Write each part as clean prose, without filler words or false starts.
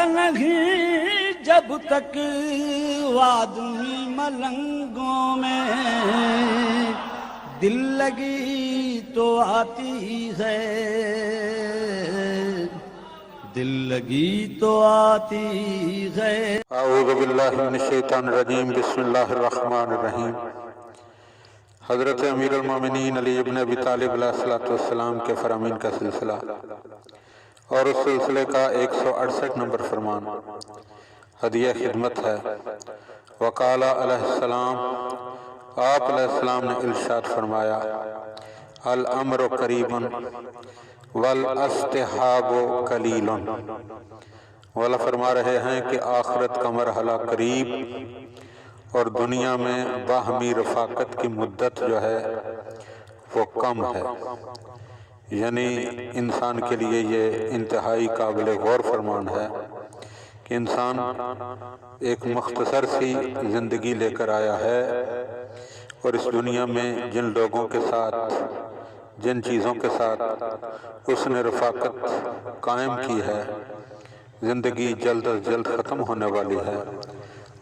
نہیں جب تک آدمی ملنگوں میں دل لگی تو آتی ہے، دل لگی تو آتی ہے۔ اعوذ باللہ من الشیطان الرجیم، بسم اللہ الرحمن الرحیم۔ حضرت امیر المومنین علی ابن ابی طالب علیہ السلام کے فرامین کا سلسلہ اور اس سلسلے کا 168 نمبر فرمان ہدیہ خدمت ہے۔ وقال علیہ السلام، آپ علیہ السلام نے ارشاد فرمایا، الامر قریب والاستحاب قلیل۔ والا فرما رہے ہیں کہ آخرت کا مرحلہ قریب اور دنیا میں باہمی رفاقت کی مدت جو ہے وہ کم ہے۔ یعنی انسان کے لیے یہ انتہائی قابل غور فرمان ہے کہ انسان ایک مختصر سی زندگی لے کر آیا ہے، اور اس دنیا میں جن لوگوں کے ساتھ، جن چیزوں کے ساتھ اس نے رفاقت قائم کی ہے، زندگی جلد از جلد ختم ہونے والی ہے،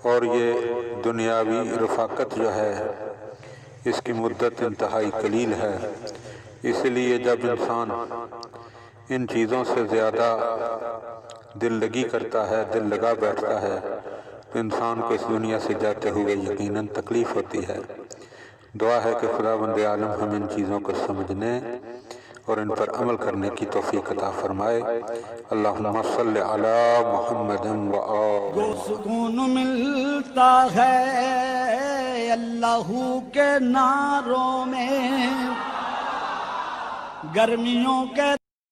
اور یہ دنیاوی رفاقت جو ہے اس کی مدت انتہائی قلیل ہے۔ اس لیے جب انسان ان چیزوں سے زیادہ دل لگی کرتا ہے، دل لگا بیٹھتا ہے، تو انسان کو اس دنیا سے جاتے ہوئے یقیناً تکلیف ہوتی ہے۔ دعا ہے کہ خداوند عالم ہم ان چیزوں کو سمجھنے اور ان پر عمل کرنے کی توفیق عطا فرمائے۔ اللہم صلی علی محمد جو سکون ملتا ہے اللہ کے نعروں میں، گرمیوں کے